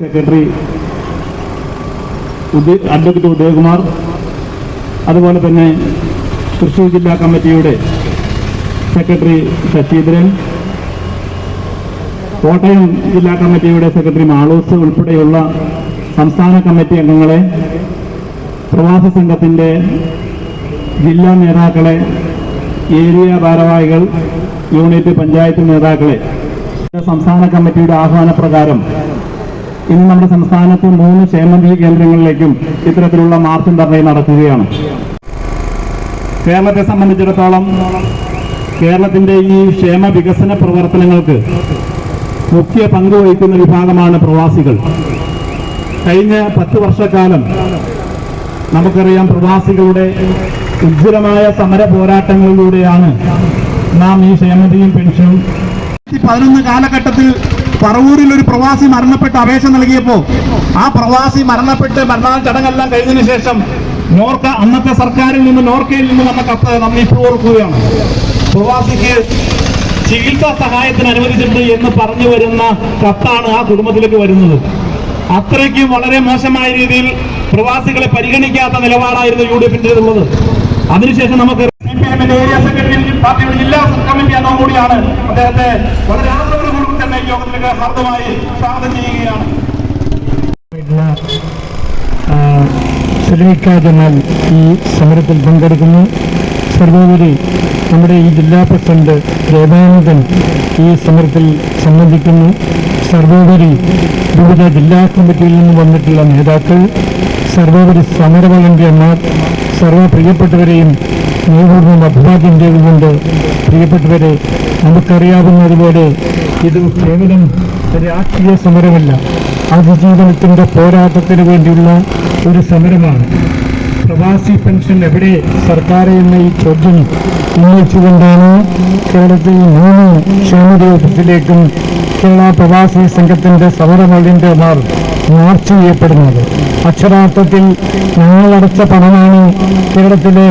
Secretary advocate Udayakumar, അതുപോലെ തന്നെ തൃശ്ശൂർ ജില്ലാ കമ്മിറ്റിയുടെ സെക്രട്ടറി ശശീന്ദ്രൻ, കോട്ടയം ജില്ലാ കമ്മിറ്റിയുടെ സെക്രട്ടറി മാളൂസ് ഉൾപ്പെടെയുള്ള സംസ്ഥാന കമ്മിറ്റി അംഗങ്ങളെ, പ്രവാസി സംഘത്തിൻ്റെ ജില്ലാ നേതാക്കളെ, ഏരിയ ഭാരവാഹികൾ, യൂണിറ്റ് പഞ്ചായത്ത് നേതാക്കളെ, സംസ്ഥാന കമ്മിറ്റിയുടെ ആഹ്വാനപ്രകാരം ഇന്ന് നമ്മുടെ സംസ്ഥാനത്ത് 3 ക്ഷേമനിധി കേന്ദ്രങ്ങളിലേക്കും ഇത്തരത്തിലുള്ള മാർച്ചും ധർണയും നടക്കുകയാണ്. കേരളത്തെ സംബന്ധിച്ചിടത്തോളം കേരളത്തിന്റെ ഈ ക്ഷേമ വികസന പ്രവർത്തനങ്ങൾക്ക് മുഖ്യ പങ്ക് വഹിക്കുന്ന വിഭാഗമാണ് പ്രവാസികൾ. കഴിഞ്ഞ 10 വർഷക്കാലം നമുക്കറിയാം, പ്രവാസികളുടെ ഉജ്ജ്വലമായ സമര പോരാട്ടങ്ങളിലൂടെയാണ് നാം ഈ ക്ഷേമനിധിയും പെൻഷനും 2011 കാലഘട്ടത്തിൽ പറവൂരിൽ ഒരു പ്രവാസി മരണപ്പെട്ട് അപേക്ഷ നൽകിയപ്പോൾ ആ പ്രവാസി മരണ ചടങ്ങെല്ലാം കഴിഞ്ഞതിന് ശേഷം അന്നത്തെ സർക്കാരിൽ നിന്ന് നോർക്കയിൽ നിന്ന് വന്ന കത്ത് നമ്മൾ ഇപ്പോൾ ഓർക്കുകയാണ്. പ്രവാസിക്ക് ചികിത്സാ സഹായത്തിന് അനുവദിച്ചിട്ടുണ്ട് എന്ന് പറഞ്ഞു വരുന്ന കത്താണ് ആ കുടുംബത്തിലേക്ക് വരുന്നത്. അത്രയ്ക്കും വളരെ മോശമായ രീതിയിൽ പ്രവാസികളെ പരിഗണിക്കാത്ത നിലപാടായിരുന്നു UDF-ൻ്റെതുള്ളത്. അതിനുശേഷം നമുക്ക് ഏരിയ സെക്രട്ടറി, പാർട്ടിയുടെ ജില്ലാ കമ്മിറ്റി അംഗം കൂടിയാണ്. അദ്ദേഹത്തെ വളരെ ആദരവോടുകൂടി തന്നെ ഈ യോഗത്തിലേക്ക് ഹാർദമായി സ്വാഗതം ചെയ്യുകയാണ്. സലീക്ക ജമാൽ ഈ സമരത്തിൽ പങ്കെടുക്കുന്നു. സർവോപരി നമ്മുടെ ഈ ജില്ലാ പ്രസിഡന്റ് ദേവാനന്ദൻ ഈ സമരത്തിൽ സംബന്ധിക്കുന്നു. സർവോപരി വിവിധ ജില്ലാ കമ്മിറ്റിയിൽ നിന്ന് വന്നിട്ടുള്ള നേതാക്കൾ, സർവോപരി സമര വളണ്ടിയർമാർ, സർവ്വ പ്രിയപ്പെട്ടവരെയും നേതൃത്വം അഭിവാദ്യം ചെയ്തുകൊണ്ട്, പ്രിയപ്പെട്ടവരെ, നമുക്കറിയാവുന്നതുപോലെ ഇത് കേവലം രാഷ്ട്രീയ സമരമല്ല, അതിജീവനത്തിൻ്റെ പോരാട്ടത്തിന് വേണ്ടിയുള്ള ഒരു സമരമാണ്. പ്രവാസി പെൻഷൻ എവിടെ സർക്കാർ എന്ന ഈ ചോദ്യം ഉന്നയിച്ചുകൊണ്ടാണ് കേരളത്തിൽ 3 ക്ഷേമനിധി ഓഫീസിലേക്കും കേരള പ്രവാസി സംഘത്തിൻ്റെ സമര വളണ്ടിയർമാർ മാർച്ച് ചെയ്യപ്പെടുന്നത്. അക്ഷരാർത്ഥത്തിൽ ഞങ്ങളടച്ച പണമാണ് കേരളത്തിലെ